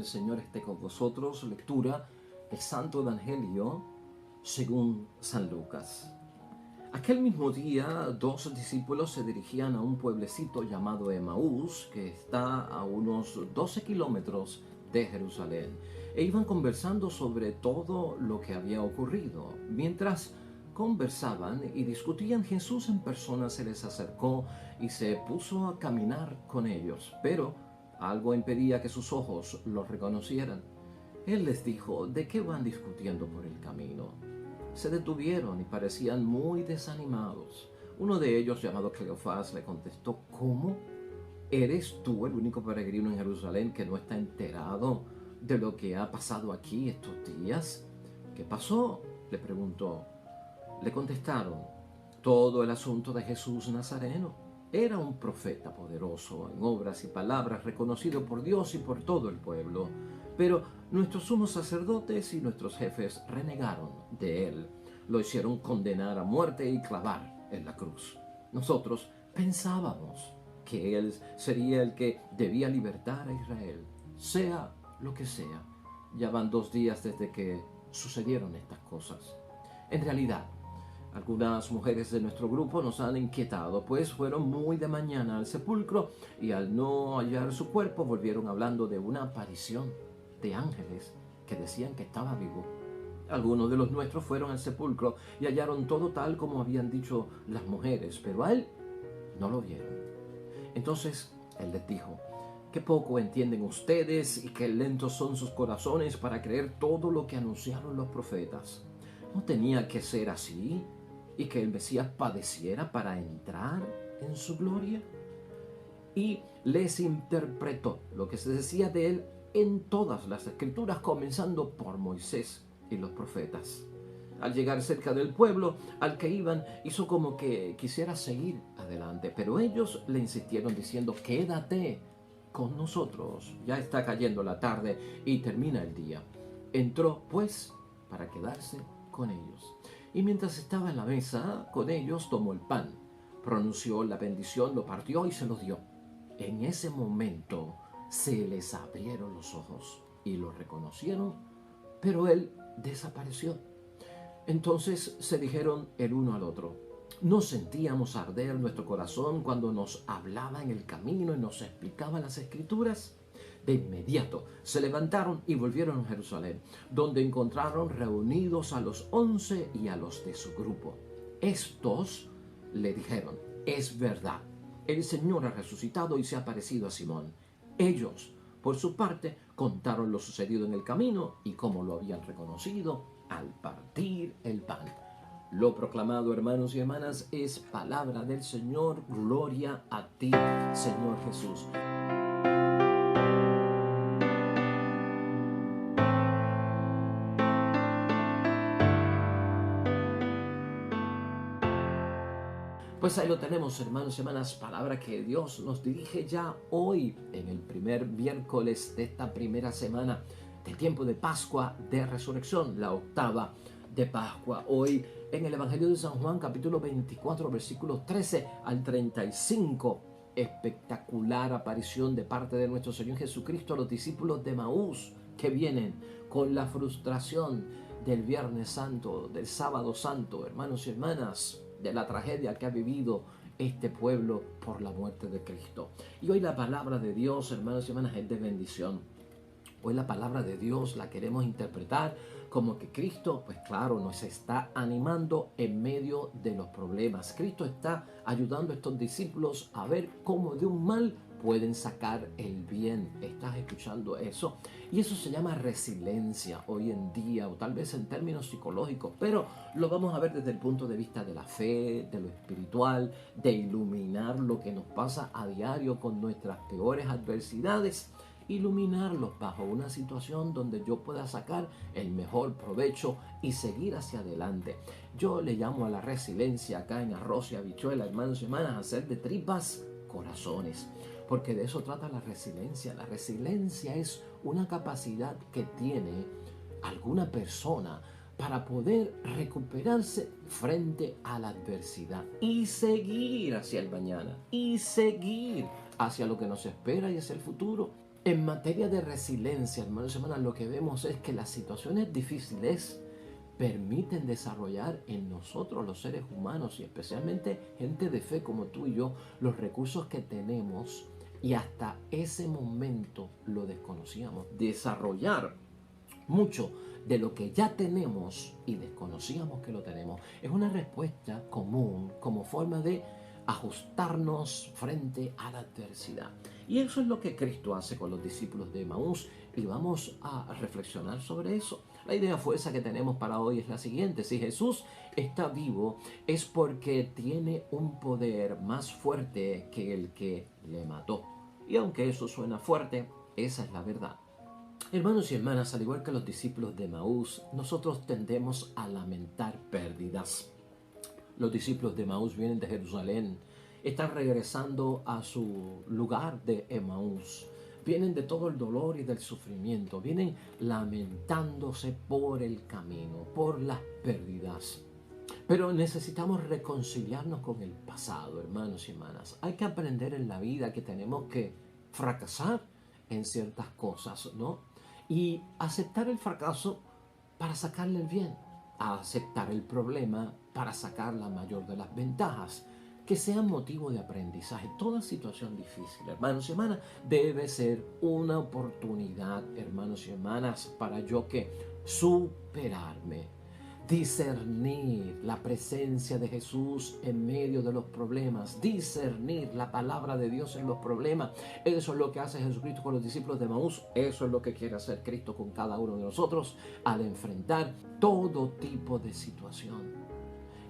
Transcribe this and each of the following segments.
del Señor esté con vosotros. Lectura del Santo Evangelio según San Lucas. Aquel mismo día, 2 discípulos se dirigían a un pueblecito llamado Emaús, que está a unos 12 kilómetros de Jerusalén, e iban conversando sobre todo lo que había ocurrido. Mientras conversaban y discutían, Jesús en persona se les acercó y se puso a caminar con ellos, pero algo impedía que sus ojos lo reconocieran. Él les dijo: ¿de qué van discutiendo por el camino? Se detuvieron y parecían muy desanimados. Uno de ellos, llamado Cleofás, le contestó: ¿cómo? ¿Eres tú el único peregrino en Jerusalén que no está enterado de lo que ha pasado aquí estos días? ¿Qué pasó?, le preguntó. Le contestaron: todo el asunto de Jesús Nazareno. Era un profeta poderoso en obras y palabras, reconocido por Dios y por todo el pueblo. Pero nuestros sumos sacerdotes y nuestros jefes renegaron de él. Lo hicieron condenar a muerte y clavar en la cruz. Nosotros pensábamos que él sería el que debía libertar a Israel, sea lo que sea. Ya van 2 días desde que sucedieron estas cosas. En realidad, algunas mujeres de nuestro grupo nos han inquietado, pues fueron muy de mañana al sepulcro y al no hallar su cuerpo volvieron hablando de una aparición de ángeles que decían que estaba vivo. Algunos de los nuestros fueron al sepulcro y hallaron todo tal como habían dicho las mujeres, pero a él no lo vieron. Entonces él les dijo: qué poco entienden ustedes y qué lentos son sus corazones para creer todo lo que anunciaron los profetas. ¿No tenía que ser así y que el Mesías padeciera para entrar en su gloria? Y les interpretó lo que se decía de él en todas las escrituras, comenzando por Moisés y los profetas. Al llegar cerca del pueblo al que iban, hizo como que quisiera seguir adelante, pero ellos le insistieron diciendo: quédate con nosotros, ya está cayendo la tarde y termina el día. Entró pues para quedarse con ellos. Y mientras estaba en la mesa con ellos, tomó el pan, pronunció la bendición, lo partió y se lo dio. En ese momento se les abrieron los ojos y lo reconocieron, pero él desapareció. Entonces se dijeron el uno al otro: ¿no sentíamos arder nuestro corazón cuando nos hablaba en el camino y nos explicaba las escrituras? De inmediato se levantaron y volvieron a Jerusalén, donde encontraron reunidos a los 11 y a los de su grupo. Estos le dijeron: es verdad, el Señor ha resucitado y se ha aparecido a Simón. Ellos, por su parte, contaron lo sucedido en el camino y cómo lo habían reconocido al partir el pan. Lo proclamado, hermanos y hermanas, es palabra del Señor. Gloria a ti, Señor Jesús. Pues ahí lo tenemos, hermanos y hermanas, palabra que Dios nos dirige ya hoy, en el primer miércoles de esta primera semana del tiempo de Pascua de Resurrección, la octava de Pascua. Hoy en el Evangelio de San Juan, capítulo 24, versículos 13 al 35, espectacular aparición de parte de nuestro Señor Jesucristo a los discípulos de Emaús, que vienen con la frustración del Viernes Santo, del Sábado Santo, hermanos y hermanas, de la tragedia que ha vivido este pueblo por la muerte de Cristo. Y hoy la palabra de Dios, hermanos y hermanas, es de bendición. Hoy la palabra de Dios la queremos interpretar como que Cristo, pues claro, nos está animando en medio de los problemas. Cristo está ayudando a estos discípulos a ver cómo de un mal pueden sacar el bien. ¿Estás escuchando eso? Y eso se llama resiliencia hoy en día, o tal vez en términos psicológicos, pero lo vamos a ver desde el punto de vista de la fe, de lo espiritual, de iluminar lo que nos pasa a diario con nuestras peores adversidades, iluminarlos bajo una situación donde yo pueda sacar el mejor provecho y seguir hacia adelante. Yo le llamo a la resiliencia acá en Arroz y Habichuela, hermanos y hermanas, hacer de tripas corazones, porque de eso trata la resiliencia. La resiliencia es una capacidad que tiene alguna persona para poder recuperarse frente a la adversidad y seguir hacia el mañana y seguir hacia lo que nos espera y hacia el futuro. En materia de resiliencia, hermanos y hermanas, lo que vemos es que las situaciones difíciles permiten desarrollar en nosotros los seres humanos y especialmente gente de fe como tú y yo los recursos que tenemos y hasta ese momento lo desconocíamos. Desarrollar mucho de lo que ya tenemos y desconocíamos que lo tenemos es una respuesta común como forma de ajustarnos frente a la adversidad. Y eso es lo que Cristo hace con los discípulos de Emaús y vamos a reflexionar sobre eso. La idea fuerza que tenemos para hoy es la siguiente: si Jesús está vivo es porque tiene un poder más fuerte que el que le mató. Y aunque eso suena fuerte, esa es la verdad. Hermanos y hermanas, al igual que los discípulos de Emaús, nosotros tendemos a lamentar pérdidas. Los discípulos de Emaús vienen de Jerusalén, están regresando a su lugar de Emaús. Vienen de todo el dolor y del sufrimiento, vienen lamentándose por el camino, por las pérdidas. Pero necesitamos reconciliarnos con el pasado, hermanos y hermanas. Hay que aprender en la vida que tenemos que fracasar en ciertas cosas, ¿no? Y aceptar el fracaso para sacarle el bien, a aceptar el problema para sacar la mayor de las ventajas, que sean motivo de aprendizaje. Toda situación difícil, hermanos y hermanas, debe ser una oportunidad, hermanos y hermanas, para yo que superarme, discernir la presencia de Jesús en medio de los problemas, discernir la palabra de Dios en los problemas. Eso es lo que hace Jesucristo con los discípulos de Emaús. Eso es lo que quiere hacer Cristo con cada uno de nosotros al enfrentar todo tipo de situación.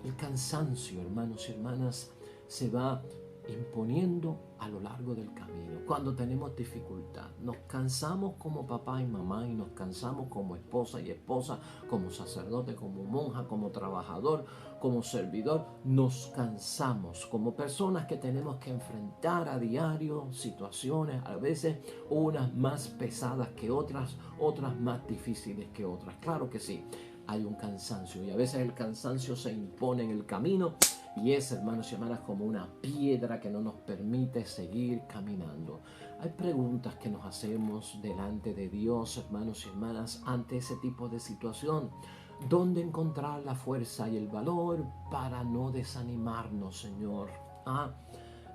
El cansancio, hermanos y hermanas, se va imponiendo a lo largo del camino. Cuando tenemos dificultad, nos cansamos como papá y mamá y nos cansamos como esposa y esposa, como sacerdote, como monja, como trabajador, como servidor. Nos cansamos como personas que tenemos que enfrentar a diario situaciones, a veces unas más pesadas que otras, otras más difíciles que otras. Claro que sí, hay un cansancio y a veces el cansancio se impone en el camino y es, hermanos y hermanas, como una piedra que no nos permite seguir caminando. Hay preguntas que nos hacemos delante de Dios, hermanos y hermanas, ante ese tipo de situación. ¿Dónde encontrar la fuerza y el valor para no desanimarnos, Señor?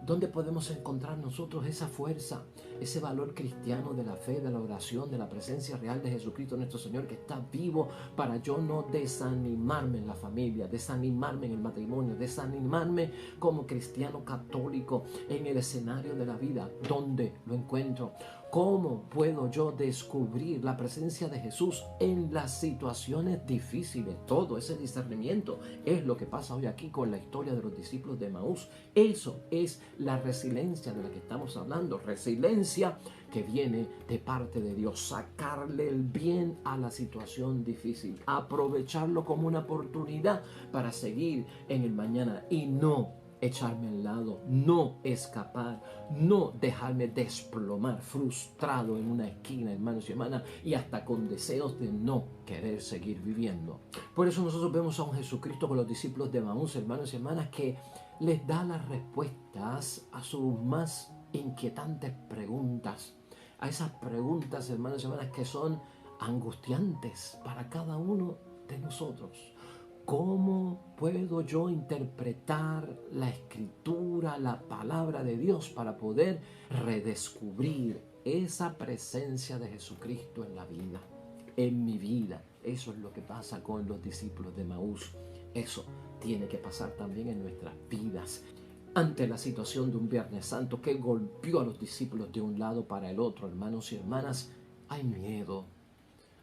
¿Dónde podemos encontrar nosotros esa fuerza, ese valor cristiano de la fe, de la oración, de la presencia real de Jesucristo nuestro Señor que está vivo para yo no desanimarme en la familia, desanimarme en el matrimonio, desanimarme como cristiano católico en el escenario de la vida? ¿Dónde lo encuentro? ¿Cómo puedo yo descubrir la presencia de Jesús en las situaciones difíciles? Todo ese discernimiento es lo que pasa hoy aquí con la historia de los discípulos de Emaús. Eso es la resiliencia de la que estamos hablando. Resiliencia que viene de parte de Dios. Sacarle el bien a la situación difícil. Aprovecharlo como una oportunidad para seguir en el mañana y no echarme al lado, no escapar, no dejarme desplomar, frustrado en una esquina, hermanos y hermanas, y hasta con deseos de no querer seguir viviendo. Por eso nosotros vemos a un Jesucristo con los discípulos de Emaús, hermanos y hermanas, que les da las respuestas a sus más inquietantes preguntas, a esas preguntas, hermanos y hermanas, que son angustiantes para cada uno de nosotros. ¿Cómo puedo yo interpretar la escritura, la palabra de Dios para poder redescubrir esa presencia de Jesucristo en la vida, en mi vida? Eso es lo que pasa con los discípulos de Emaús. Eso tiene que pasar también en nuestras vidas. Ante la situación de un Viernes Santo que golpeó a los discípulos de un lado para el otro, hermanos y hermanas, hay miedo,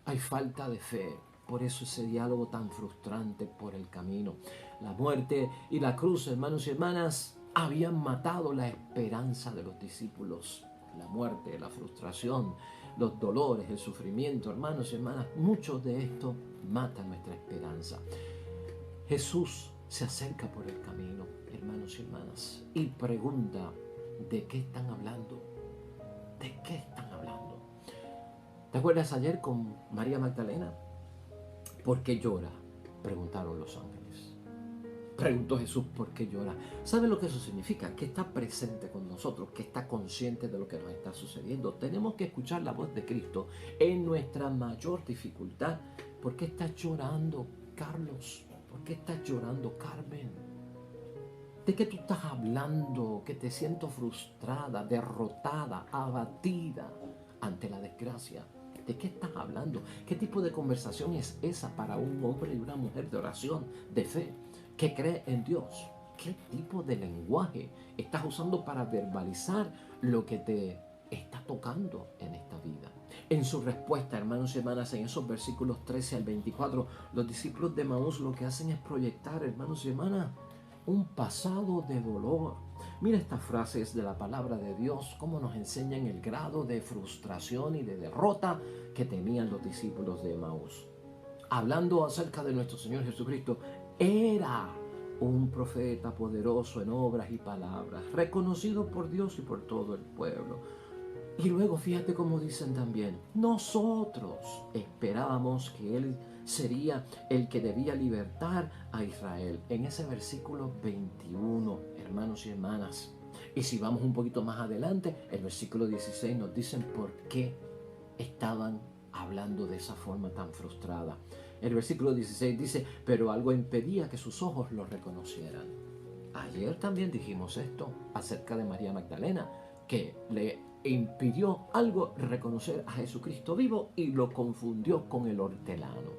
hay falta de fe. Por eso ese diálogo tan frustrante por el camino. La muerte y la cruz, hermanos y hermanas, habían matado la esperanza de los discípulos. La muerte, la frustración, los dolores, el sufrimiento, hermanos y hermanas, mucho de esto mata nuestra esperanza. Jesús se acerca por el camino, hermanos y hermanas, y pregunta: ¿de qué están hablando? ¿De qué están hablando? ¿Te acuerdas ayer con María Magdalena? ¿Por qué llora?, preguntaron los ángeles. Preguntó Jesús, ¿por qué llora? ¿Sabe lo que eso significa? Que está presente con nosotros, que está consciente de lo que nos está sucediendo. Tenemos que escuchar la voz de Cristo en nuestra mayor dificultad. ¿Por qué estás llorando, Carlos? ¿Por qué estás llorando, Carmen? ¿De qué tú estás hablando? Que te siento frustrada, derrotada, abatida ante la desgracia. ¿De qué estás hablando? ¿Qué tipo de conversación es esa para un hombre y una mujer de oración, de fe, que cree en Dios? ¿Qué tipo de lenguaje estás usando para verbalizar lo que te está tocando en esta vida? En su respuesta, hermanos y hermanas, en esos versículos 13 al 24, los discípulos de Maús lo que hacen es proyectar, hermanos y hermanas, un pasado de dolor. Mira estas frases de la palabra de Dios, cómo nos enseñan el grado de frustración y de derrota que tenían los discípulos de Emaús. Hablando acerca de nuestro Señor Jesucristo, era un profeta poderoso en obras y palabras, reconocido por Dios y por todo el pueblo. Y luego fíjate cómo dicen también, nosotros esperábamos que Él sería el que debía libertar a Israel. En ese versículo 21, hermanos y hermanas. Y si vamos un poquito más adelante, el versículo 16 nos dicen por qué estaban hablando de esa forma tan frustrada. El versículo 16 dice, pero algo impedía que sus ojos lo reconocieran. Ayer también dijimos esto acerca de María Magdalena, que le impidió algo reconocer a Jesucristo vivo y lo confundió con el hortelano,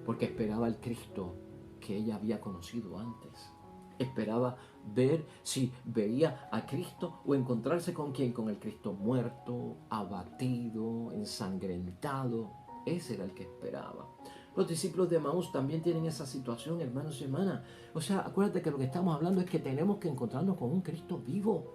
porque esperaba el Cristo que ella había conocido antes. Esperaba ver si veía a Cristo o encontrarse con quién, con el Cristo muerto, abatido, ensangrentado. Ese era el que esperaba. Los discípulos de Emaús también tienen esa situación, hermanos y hermanas. O sea, acuérdate que lo que estamos hablando es que tenemos que encontrarnos con un Cristo vivo.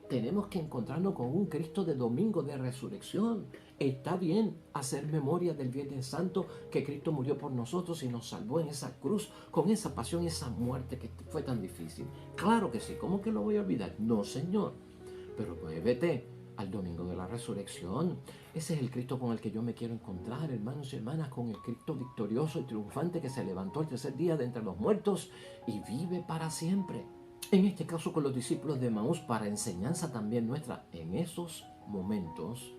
Tenemos que encontrarnos con un Cristo de domingo de resurrección. Está bien hacer memoria del Viernes Santo, que Cristo murió por nosotros y nos salvó en esa cruz, con esa pasión, esa muerte que fue tan difícil. Claro que sí, ¿cómo que lo voy a olvidar? No, Señor. Pero muévete al domingo de la resurrección. Ese es el Cristo con el que yo me quiero encontrar, hermanos y hermanas, con el Cristo victorioso y triunfante que se levantó el tercer día de entre los muertos y vive para siempre. En este caso con los discípulos de Emaús, para enseñanza también nuestra, en esos momentos,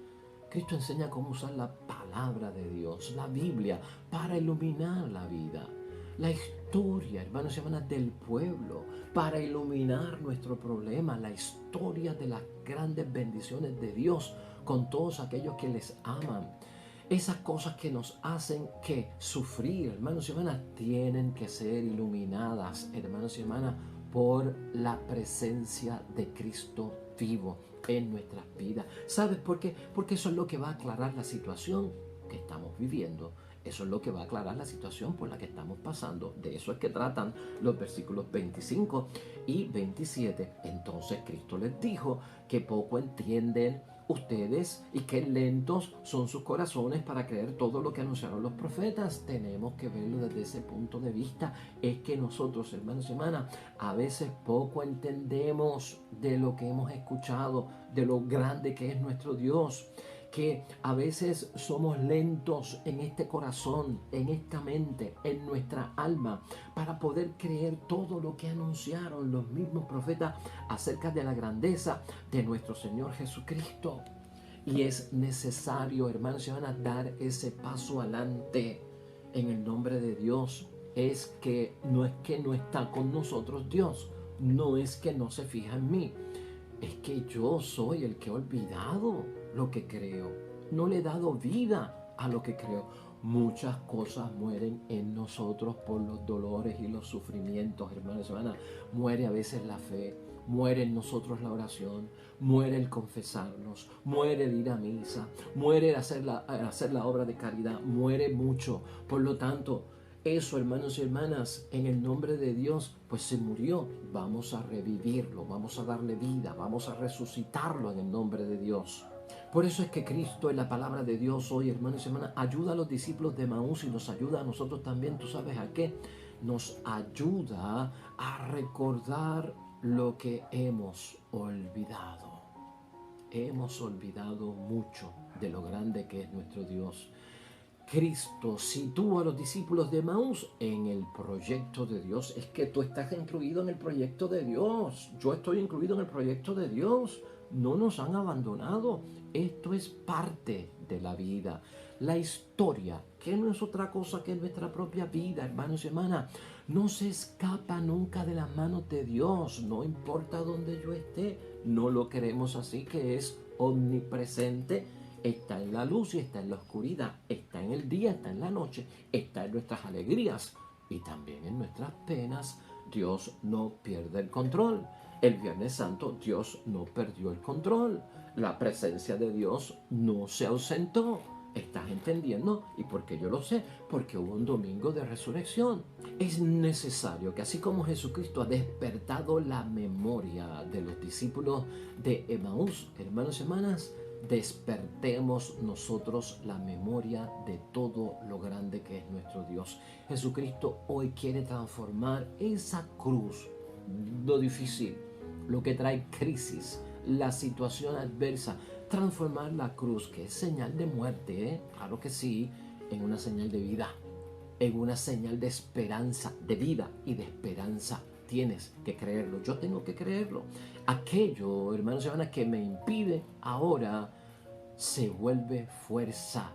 Cristo enseña cómo usar la palabra de Dios, la Biblia, para iluminar la vida. La historia, hermanos y hermanas, del pueblo, para iluminar nuestro problema, la historia de las grandes bendiciones de Dios con todos aquellos que les aman. Esas cosas que nos hacen que sufrir, hermanos y hermanas, tienen que ser iluminadas, hermanos y hermanas, por la presencia de Cristo vivo en nuestras vidas. ¿Sabes por qué? Porque eso es lo que va a aclarar la situación que estamos viviendo. Eso es lo que va a aclarar la situación por la que estamos pasando. De eso es que tratan los versículos 25 y 27. Entonces Cristo les dijo que poco entienden ustedes y qué lentos son sus corazones para creer todo lo que anunciaron los profetas. Tenemos que verlo desde ese punto de vista. Es que nosotros, hermanos y hermanas, a veces poco entendemos de lo que hemos escuchado, de lo grande que es nuestro Dios, que a veces somos lentos en este corazón, en esta mente, en nuestra alma, para poder creer todo lo que anunciaron los mismos profetas acerca de la grandeza de nuestro Señor Jesucristo. Y es necesario, hermanos y hermanas, dar ese paso adelante en el nombre de Dios. Es que no está con nosotros Dios, no es que no se fija en mí, es que yo soy el que he olvidado lo que creo. No le he dado vida a lo que creo. Muchas cosas mueren en nosotros por los dolores y los sufrimientos, hermanos y hermanas. Muere a veces la fe, muere en nosotros la oración, muere el confesarnos, muere el ir a misa, muere el hacer la obra de caridad, muere mucho. Por lo tanto, eso, hermanos y hermanas, en el nombre de Dios, pues se murió. Vamos a revivirlo, vamos a darle vida, vamos a resucitarlo en el nombre de Dios. Por eso es que Cristo en la palabra de Dios hoy, hermanos y hermanas, ayuda a los discípulos de Emaús y nos ayuda a nosotros también. ¿Tú sabes a qué? Nos ayuda a recordar lo que hemos olvidado. Hemos olvidado mucho de lo grande que es nuestro Dios. Cristo sitúa a los discípulos de Emaús en el proyecto de Dios. Es que tú estás incluido en el proyecto de Dios. Yo estoy incluido en el proyecto de Dios. No nos han abandonado. Esto es parte de la vida. La historia, que no es otra cosa que nuestra propia vida, hermanos y hermanas, no se escapa nunca de las manos de Dios. No importa dónde yo esté, no lo queremos así, que es omnipresente. Está en la luz y está en la oscuridad, está en el día, está en la noche, está en nuestras alegrías y también en nuestras penas. Dios no pierde el control. El Viernes Santo Dios no perdió el control. La presencia de Dios no se ausentó. ¿Estás entendiendo? ¿Y por qué yo lo sé? Porque hubo un domingo de resurrección. Es necesario que así como Jesucristo ha despertado la memoria de los discípulos de Emaús, hermanos y hermanas, despertemos nosotros la memoria de todo lo grande que es nuestro Dios. Jesucristo hoy quiere transformar esa cruz, lo difícil, lo que trae crisis, la situación adversa, transformar la cruz, que es señal de muerte, claro que sí, en una señal de vida, en una señal de esperanza, de vida y de esperanza. Tienes que creerlo, yo tengo que creerlo. Aquello, hermanos y hermanas, que me impide ahora se vuelve fuerza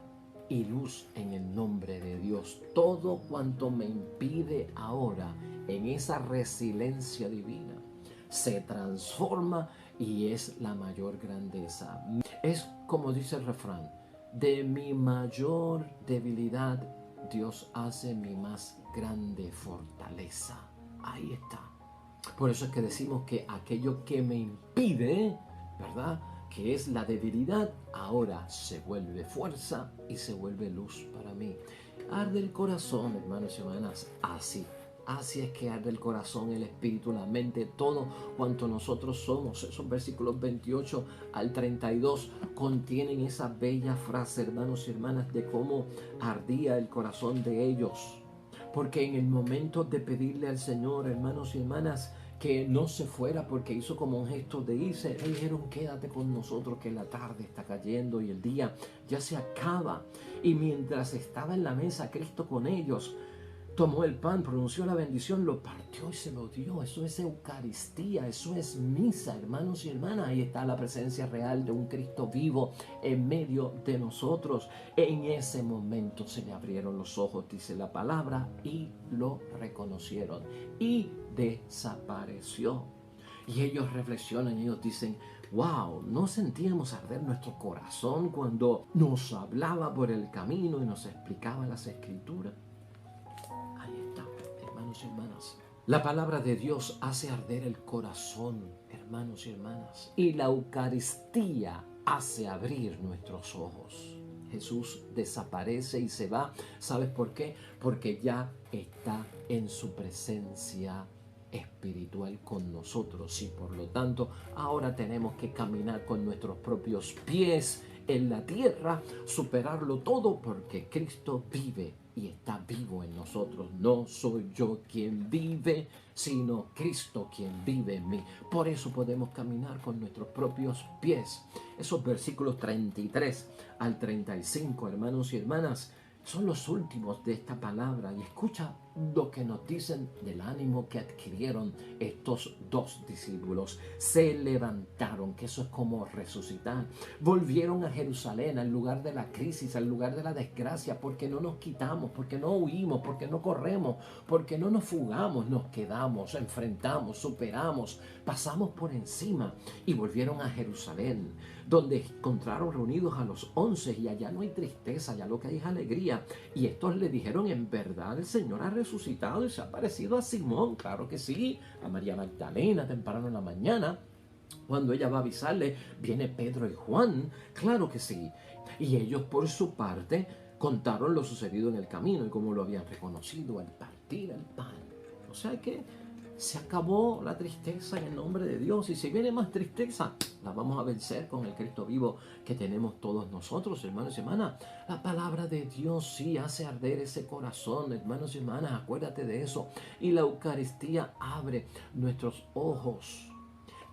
y luz en el nombre de Dios. Todo cuanto me impide ahora en esa resiliencia divina se transforma y es la mayor grandeza. Es como dice el refrán: de mi mayor debilidad Dios hace mi más grande fortaleza. Ahí está. Por eso es que decimos que aquello que me impide, ¿verdad?, que es la debilidad, ahora se vuelve fuerza y se vuelve luz para mí. Arde el corazón, hermanos y hermanas, así. Así es que arde el corazón, el espíritu, la mente, todo cuanto nosotros somos. Esos versículos 28 al 32 contienen esa bella frase, hermanos y hermanas, de cómo ardía el corazón de ellos. Porque en el momento de pedirle al Señor, hermanos y hermanas, que no se fuera, porque hizo como un gesto de irse, le dijeron: quédate con nosotros, que la tarde está cayendo y el día ya se acaba. Y mientras estaba en la mesa Cristo con ellos, tomó el pan, pronunció la bendición, lo partió y se lo dio. Eso es Eucaristía, eso es misa, hermanos y hermanas. Ahí está la presencia real de un Cristo vivo en medio de nosotros. En ese momento se le abrieron los ojos, dice la palabra, y lo reconocieron. Y desapareció. Y ellos reflexionan y ellos dicen: wow, ¿no sentíamos arder nuestro corazón cuando nos hablaba por el camino y nos explicaba las Escrituras? Hermanos y hermanas, la palabra de Dios hace arder el corazón, hermanos y hermanas, y la Eucaristía hace abrir nuestros ojos. Jesús desaparece y se va. ¿Sabes por qué? Porque ya está en su presencia espiritual con nosotros, y por lo tanto ahora tenemos que caminar con nuestros propios pies en la tierra, superarlo todo, porque Cristo vive y está vivo en nosotros. No soy yo quien vive, sino Cristo quien vive en mí. Por eso podemos caminar con nuestros propios pies. Esos versículos 33 al 35, hermanos y hermanas, son los últimos de esta palabra, y escucha lo que nos dicen del ánimo que adquirieron estos dos discípulos. Se levantaron, que eso es como resucitar. Volvieron a Jerusalén, al lugar de la crisis, al lugar de la desgracia, porque no nos quitamos, porque no huimos, porque no corremos, porque no nos fugamos, nos quedamos, enfrentamos, superamos, pasamos por encima, y volvieron a Jerusalén, donde encontraron reunidos a los 11, y allá no hay tristeza, allá lo que hay es alegría. Y estos le dijeron: en verdad el Señor ha resucitado y se ha aparecido a Simón. Claro que sí, a María Magdalena temprano en la mañana, cuando ella va a avisarle, viene Pedro y Juan. Claro que sí. Y ellos por su parte contaron lo sucedido en el camino y cómo lo habían reconocido al partir el pan. O sea que se acabó la tristeza en el nombre de Dios, y si viene más tristeza, la vamos a vencer con el Cristo vivo que tenemos todos nosotros, hermanos y hermanas. La palabra de Dios sí hace arder ese corazón, hermanos y hermanas, acuérdate de eso. Y la Eucaristía abre nuestros ojos,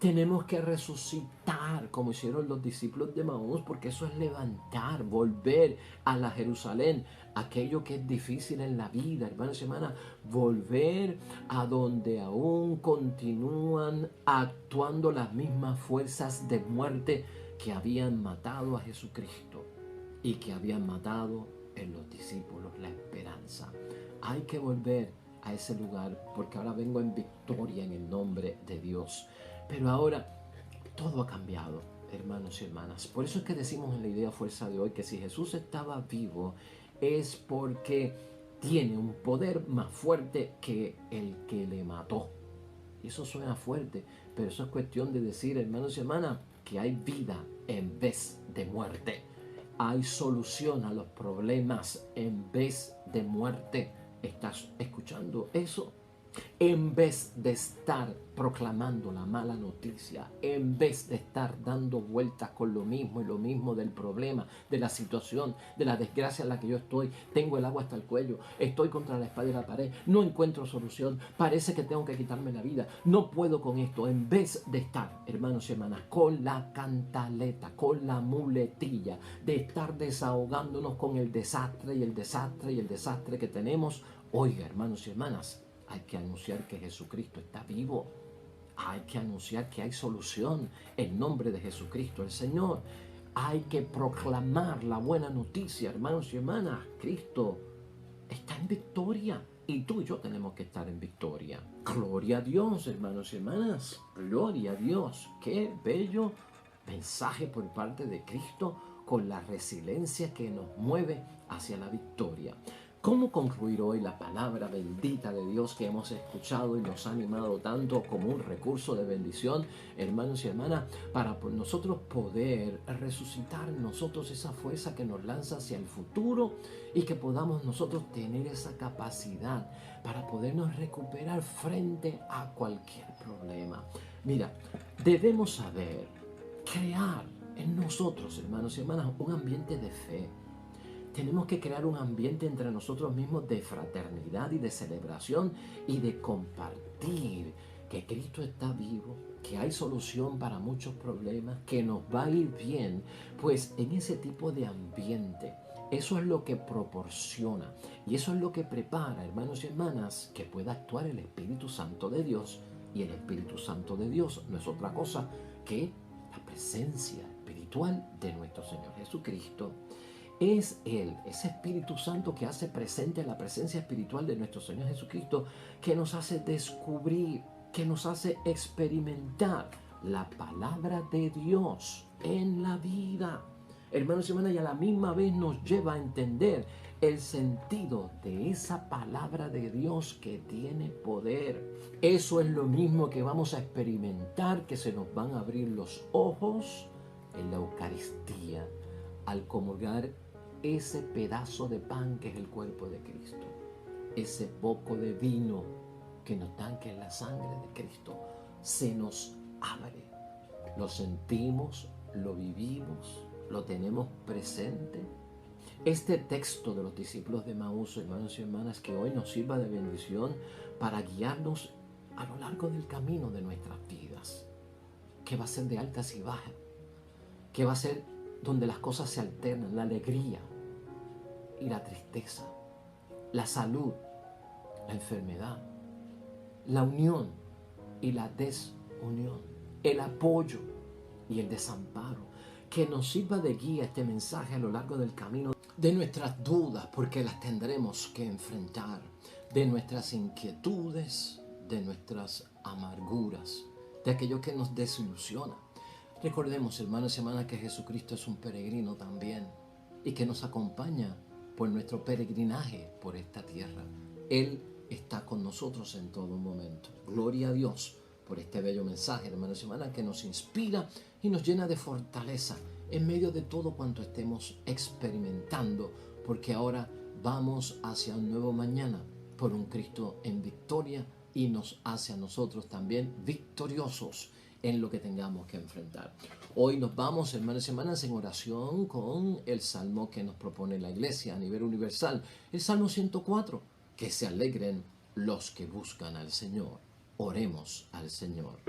Tenemos que resucitar como hicieron los discípulos de Maús, porque eso es levantar, volver a la Jerusalén, aquello que es difícil en la vida, hermanos y hermanas, volver a donde aún continúan actuando las mismas fuerzas de muerte que habían matado a Jesucristo y que habían matado en los discípulos la esperanza. Hay que volver a ese lugar, porque ahora vengo en victoria en el nombre de Dios. Pero ahora todo ha cambiado, hermanos y hermanas. Por eso es que decimos en la idea fuerza de hoy que si Jesús estaba vivo es porque tiene un poder más fuerte que el que le mató. Y eso suena fuerte, pero eso es cuestión de decir, hermanos y hermanas, que hay vida en vez de muerte. Hay solución a los problemas en vez de muerte. ¿Estás escuchando eso? En vez de estar proclamando la mala noticia, en vez de estar dando vueltas con lo mismo del problema, de la situación, de la desgracia en la que yo estoy, tengo el agua hasta el cuello, estoy contra la espada y la pared, no encuentro solución, parece que tengo que quitarme la vida, no puedo con esto, en vez de estar, hermanos y hermanas, con la cantaleta, con la muletilla, de estar desahogándonos con el desastre y el desastre y el desastre que tenemos, oiga, hermanos y hermanas, hay que anunciar que Jesucristo está vivo. Hay que anunciar que hay solución en nombre de Jesucristo el Señor. Hay que proclamar la buena noticia, hermanos y hermanas. Cristo está en victoria y tú y yo tenemos que estar en victoria. Gloria a Dios, hermanos y hermanas. Gloria a Dios. Qué bello mensaje por parte de Cristo con la resiliencia que nos mueve hacia la victoria. ¿Cómo concluir hoy la palabra bendita de Dios que hemos escuchado y nos ha animado tanto como un recurso de bendición, hermanos y hermanas, para nosotros poder resucitar en nosotros esa fuerza que nos lanza hacia el futuro y que podamos nosotros tener esa capacidad para podernos recuperar frente a cualquier problema? Mira, debemos saber crear en nosotros, hermanos y hermanas, un ambiente de fe. Tenemos que crear un ambiente entre nosotros mismos de fraternidad y de celebración y de compartir que Cristo está vivo, que hay solución para muchos problemas, que nos va a ir bien, pues en ese tipo de ambiente. Eso es lo que proporciona y eso es lo que prepara, hermanos y hermanas, que pueda actuar el Espíritu Santo de Dios. Y el Espíritu Santo de Dios no es otra cosa que la presencia espiritual de nuestro Señor Jesucristo. Es Él, ese Espíritu Santo que hace presente la presencia espiritual de nuestro Señor Jesucristo, que nos hace descubrir, que nos hace experimentar la palabra de Dios en la vida. Hermanos y hermanas, y a la misma vez nos lleva a entender el sentido de esa palabra de Dios que tiene poder. Eso es lo mismo que vamos a experimentar, que se nos van a abrir los ojos en la Eucaristía al comulgar ese pedazo de pan que es el cuerpo de Cristo, ese poco de vino que nos dan, que es la sangre de Cristo, se nos abre. Lo sentimos, lo vivimos, lo tenemos presente. Este texto de los discípulos de Maús, hermanos y hermanas, que hoy nos sirva de bendición para guiarnos a lo largo del camino de nuestras vidas, que va a ser de altas y bajas, que va a ser donde las cosas se alternan, la alegría y la tristeza, la salud, la enfermedad, la unión y la desunión, el apoyo y el desamparo. Que nos sirva de guía este mensaje a lo largo del camino de nuestras dudas, porque las tendremos que enfrentar, de nuestras inquietudes, de nuestras amarguras, de aquello que nos desilusiona. Recordemos, hermanos y hermanas, que Jesucristo es un peregrino también y que nos acompaña por nuestro peregrinaje por esta tierra. Él está con nosotros en todo momento. Gloria a Dios por este bello mensaje, hermanos y hermanas, que nos inspira y nos llena de fortaleza en medio de todo cuanto estemos experimentando, porque ahora vamos hacia un nuevo mañana por un Cristo en victoria y nos hace a nosotros también victoriosos en lo que tengamos que enfrentar. Hoy nos vamos, hermanos y hermanas, en oración con el salmo que nos propone la Iglesia a nivel universal, el Salmo 104, que se alegren los que buscan al Señor. Oremos al Señor.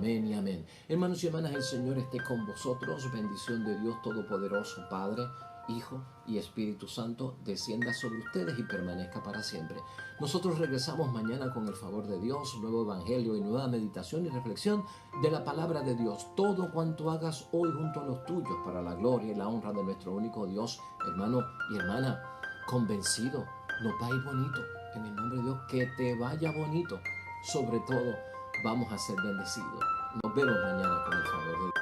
Amén y amén. Hermanos y hermanas, el Señor esté con vosotros. Bendición de Dios Todopoderoso, Padre, Hijo y Espíritu Santo, descienda sobre ustedes y permanezca para siempre. Nosotros regresamos mañana con el favor de Dios, nuevo evangelio y nueva meditación y reflexión de la palabra de Dios. Todo cuanto hagas hoy junto a los tuyos, para la gloria y la honra de nuestro único Dios, hermano y hermana, convencido, nos va a ir bonito. En el nombre de Dios, que te vaya bonito. Sobre todo, vamos a ser bendecidos. Nos vemos mañana con el favor de Dios.